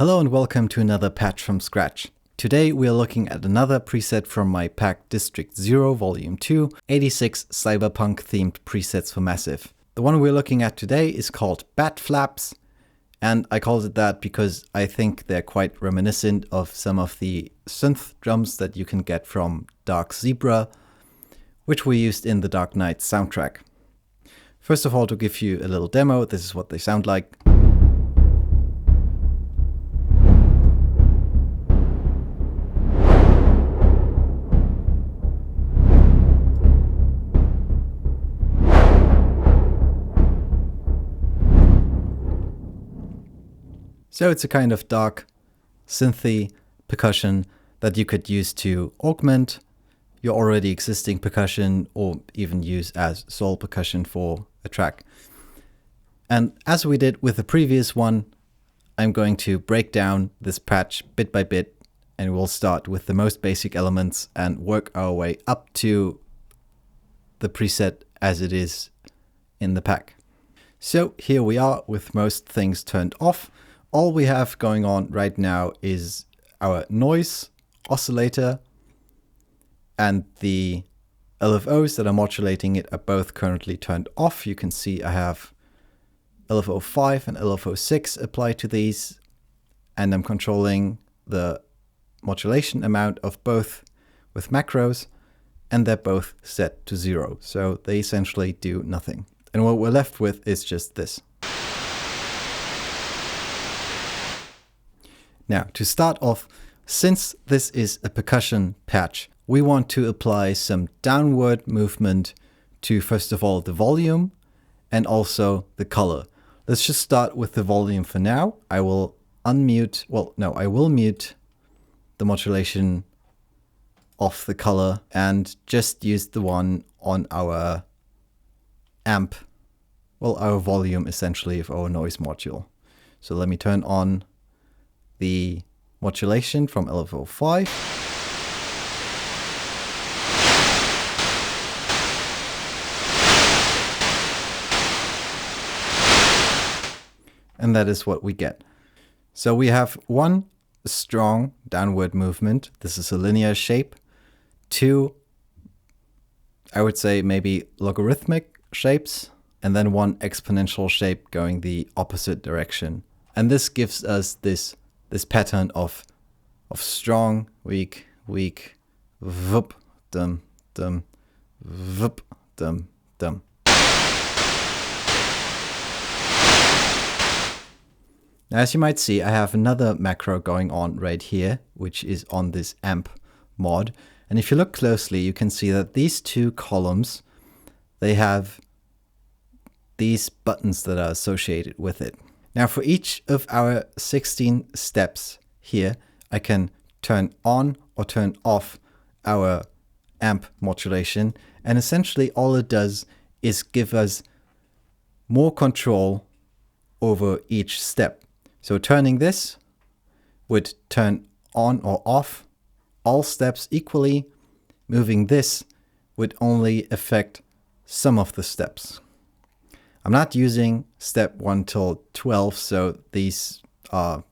Hello and welcome to another patch from scratch. Today we are looking at another preset from my pack District 0 Volume 2, 86 Cyberpunk themed presets for Massive. The one we're looking at today is called Bat Flaps, and I called it that because I think they're quite reminiscent of some of the synth drums that you can get from Dark Zebra, which we used in the Dark Knight soundtrack. First of all, to give you a little demo, this is what they sound like. So it's a kind of dark, synthy percussion that you could use to augment your already existing percussion or even use as sole percussion for a track. And as we did with the previous one, I'm going to break down this patch bit by bit, and we'll start with the most basic elements and work our way up to the preset as it is in the pack. So here we are with most things turned off. All we have going on right now is our noise oscillator, and the LFOs that are modulating it are both currently turned off. You can see I have LFO 5 and LFO 6 applied to these, and I'm controlling the modulation amount of both with macros, and they're both set to 0. So they essentially do nothing. And what we're left with is just this. Now, to start off, since this is a percussion patch, we want to apply some downward movement to, first of all, the volume and also the color. Let's just start with the volume for now. I will mute the modulation of the color and just use the one on our amp, our volume essentially of our noise module. So let me turn on the modulation from LFO 5. And that is what we get. So we have one strong downward movement. This is a linear shape. Two, I would say maybe logarithmic shapes, and then one exponential shape going the opposite direction. And this gives us this pattern of strong, weak, vup, dum, dum, vup, dum, dum. Now, as you might see, I have another macro going on right here, which is on this amp mod. And if you look closely, you can see that these two columns, they have these buttons that are associated with it. Now, for each of our 16 steps here, I can turn on or turn off our amp modulation. And essentially all it does is give us more control over each step. So turning this would turn on or off all steps equally. Moving this would only affect some of the steps. I'm not using step 1 till 12, so these don't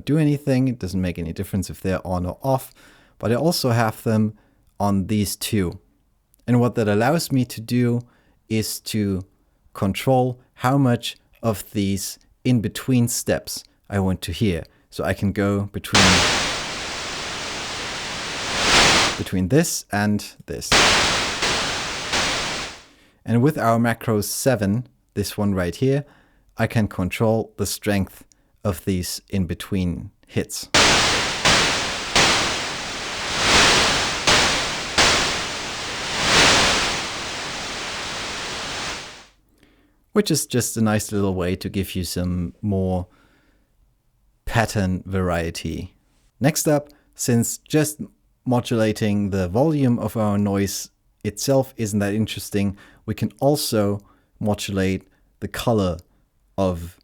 do anything. It doesn't make any difference if they're on or off, but I also have them on these two. And what that allows me to do is to control how much of these in-between steps I want to hear. So I can go between this and this. And with our macro 7, this one right here, I can control the strength of these in-between hits. Which is just a nice little way to give you some more pattern variety. Next up, since just modulating the volume of our noise itself isn't that interesting, we can also modulate the color of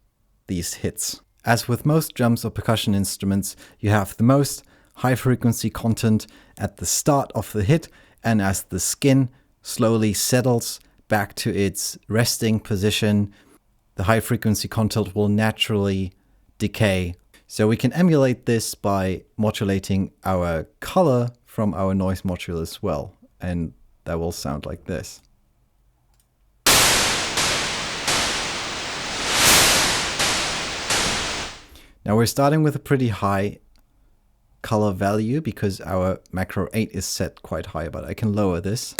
these hits. As with most drums or percussion instruments, you have the most high frequency content at the start of the hit, and as the skin slowly settles back to its resting position, the high frequency content will naturally decay. So we can emulate this by modulating our color from our noise module as well. And that will sound like this. Now we're starting with a pretty high color value because our macro 8 is set quite high, but I can lower this.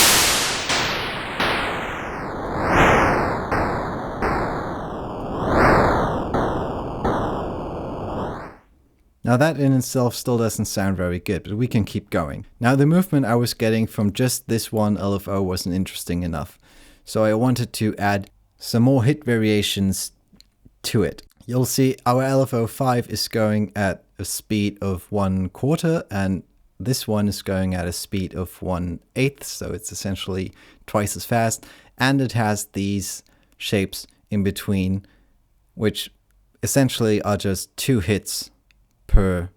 Now that in itself still doesn't sound very good, but we can keep going. Now the movement I was getting from just this one LFO wasn't interesting enough. So I wanted to add some more hit variations to it. You'll see our LFO 5 is going at a speed of 1/4 and this one is going at a speed of 1/8. So it's essentially twice as fast. And it has these shapes in between, which essentially are just 2 hits per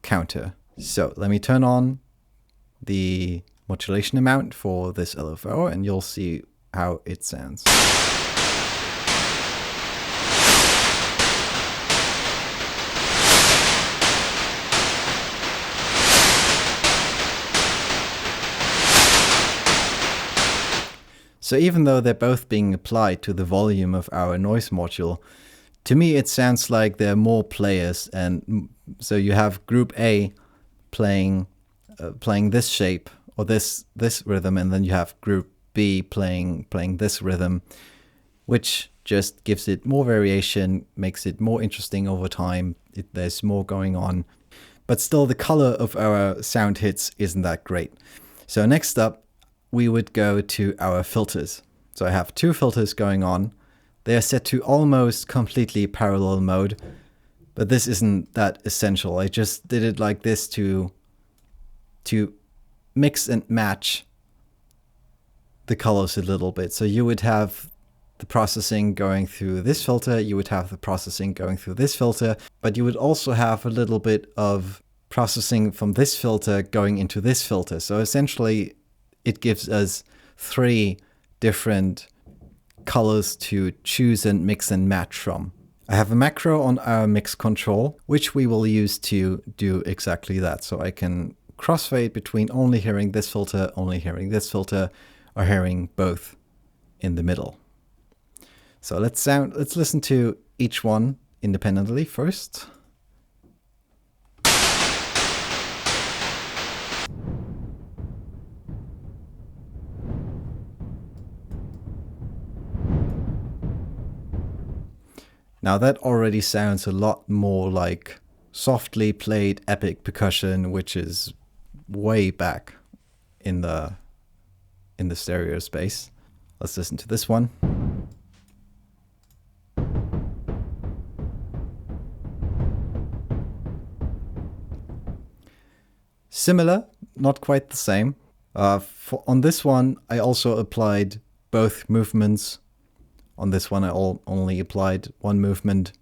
counter. So let me turn on the modulation amount for this LFO and you'll see how it sounds. So even though they're both being applied to the volume of our noise module, to me it sounds like there are more players, and so you have group A playing this shape or this rhythm, and then you have group B playing this rhythm, which just gives it more variation, makes it more interesting over time. There's more going on, but still the color of our sound hits isn't that great. So next up, we would go to our filters. So I have 2 filters going on. They are set to almost completely parallel mode, but this isn't that essential. I just did it like this to mix and match the colors a little bit. So you would have the processing going through this filter, you would have the processing going through this filter, but you would also have a little bit of processing from this filter going into this filter. So essentially it gives us 3 different colors to choose and mix and match from. I have a macro on our mix control, which we will use to do exactly that. So I can crossfade between only hearing this filter, only hearing this filter, or hearing both in the middle. So let's listen to each one independently first. Now that already sounds a lot more like softly played epic percussion, which is way back in the stereo space. Let's listen to this one. Similar, not quite the same. On this one, I also applied both movements. On this one, I only applied one movement.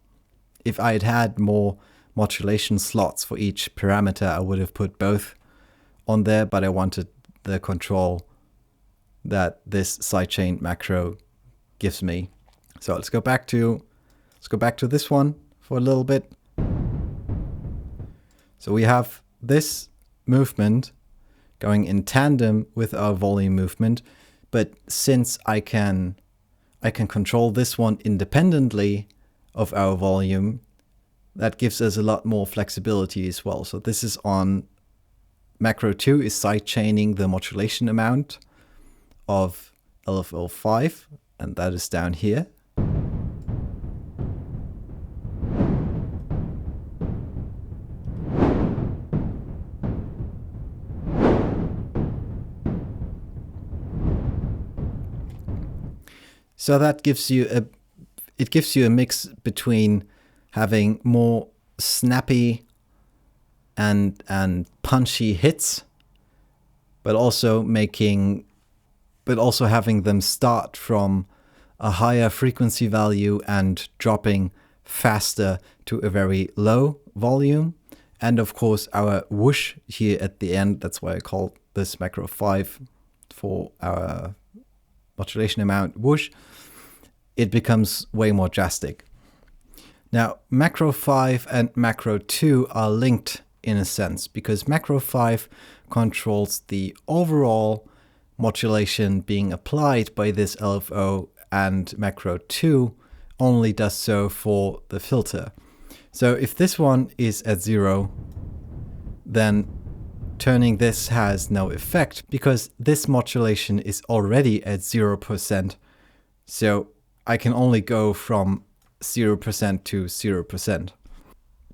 If I had had more modulation slots for each parameter, I would have put both on there, but I wanted the control that this sidechain macro gives me. So let's go back to this one for a little bit. So we have this movement going in tandem with our volume movement, but since I can control this one independently of our volume, that gives us a lot more flexibility as well. So this is on macro 2 is sidechaining the modulation amount of LFO 5, and that is down here. So that gives you a mix between having more snappy and punchy hits, but also having them start from a higher frequency value and dropping faster to a very low volume. And of course our whoosh here at the end, that's why I call this macro 5 for our modulation amount whoosh, it becomes way more drastic. Now, macro 5 and macro 2 are linked in a sense, because macro 5 controls the overall modulation being applied by this LFO, and macro 2 only does so for the filter. So if this one is at 0, then turning this has no effect, because this modulation is already at 0%. So I can only go from 0% to 0%.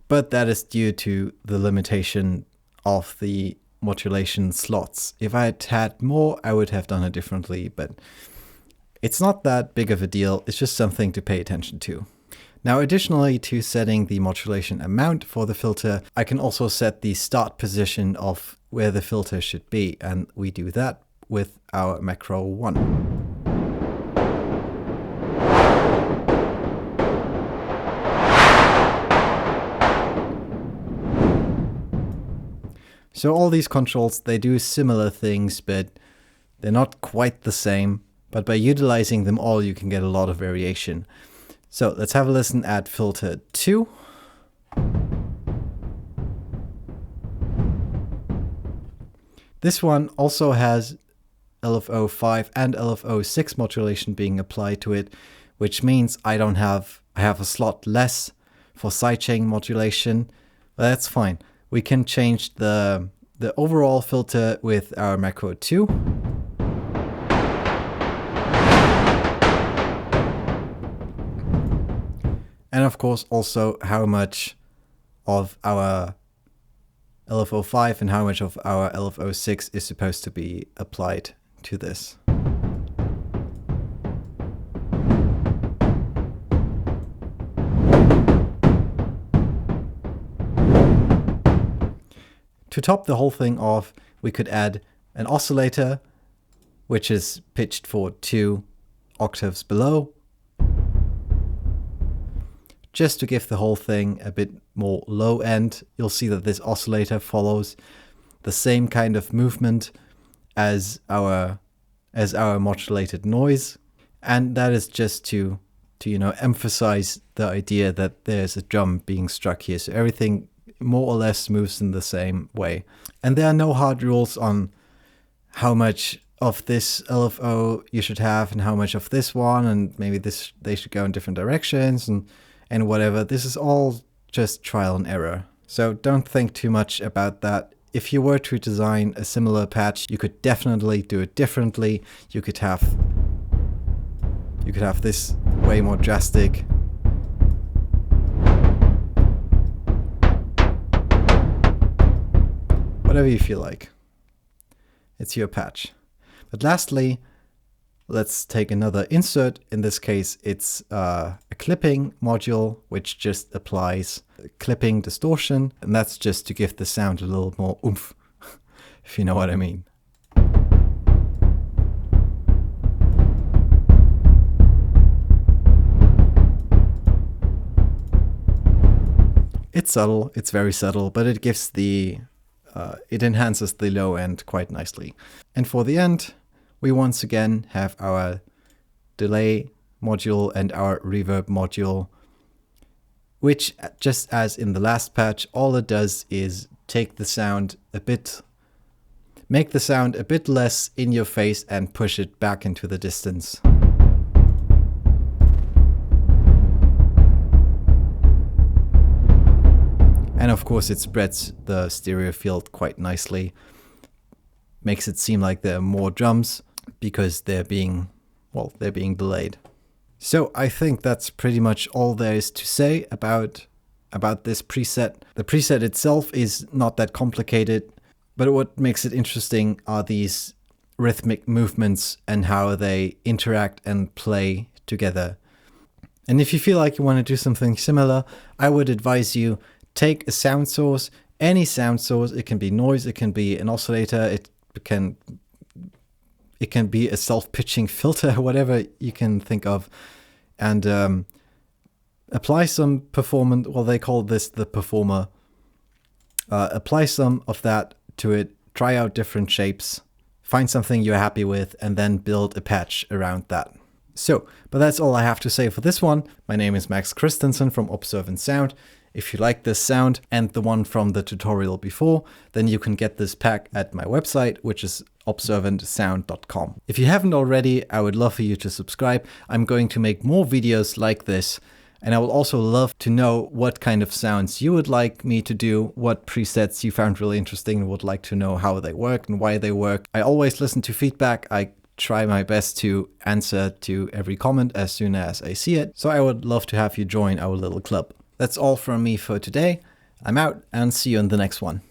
But that is due to the limitation of the modulation slots. If I had had more, I would have done it differently, but it's not that big of a deal. It's just something to pay attention to. Now, additionally to setting the modulation amount for the filter, I can also set the start position of where the filter should be, and we do that with our macro 1. So all these controls, they do similar things, but they're not quite the same. But by utilizing them all, you can get a lot of variation. So let's have a listen at filter 2. This one also has LFO 5 and LFO 6 modulation being applied to it, which means I have a slot less for sidechain modulation. But that's fine. We can change the overall filter with our macro 2. And of course also how much of our LFO 5 and how much of our LFO 6 is supposed to be applied to this. To top the whole thing off, we could add an oscillator, which is pitched for 2 octaves below, just to give the whole thing a bit more low end. You'll see that this oscillator follows the same kind of movement as our modulated noise, and that is just to emphasize the idea that there's a drum being struck here. So everything more or less moves in the same way. And there are no hard rules on how much of this LFO you should have and how much of this one, and maybe they should go in different directions and whatever. This is all just trial and error. So don't think too much about that. If you were to design a similar patch, you could definitely do it differently. You could have this way more drastic. Whatever you feel like. It's your patch. But lastly, let's take another insert. In this case, it's a clipping module, which just applies clipping distortion. And that's just to give the sound a little more oomph, if you know what I mean. It's subtle, it's very subtle, but it gives it enhances the low end quite nicely. And for the end, we once again have our delay module and our reverb module, which, just as in the last patch, all it does is make the sound a bit less in your face and push it back into the distance. And of course it spreads the stereo field quite nicely. Makes it seem like there are more drums because they're being delayed. So I think that's pretty much all there is to say about this preset. The preset itself is not that complicated, but what makes it interesting are these rhythmic movements and how they interact and play together. And if you feel like you want to do something similar, I would advise you take a sound source, any sound source. It can be noise, it can be an oscillator, it can be a self-pitching filter, whatever you can think of, and apply some performance. Well, they call this the performer. Apply some of that to it, try out different shapes, find something you're happy with, and then build a patch around that. But that's all I have to say for this one. My name is Max Christensen from Observant Sound. If you like this sound and the one from the tutorial before, then you can get this pack at my website, which is observantsound.com. If you haven't already, I would love for you to subscribe. I'm going to make more videos like this. And I would also love to know what kind of sounds you would like me to do, what presets you found really interesting and would like to know how they work and why they work. I always listen to feedback. I try my best to answer to every comment as soon as I see it. So I would love to have you join our little club. That's all from me for today. I'm out and see you in the next one.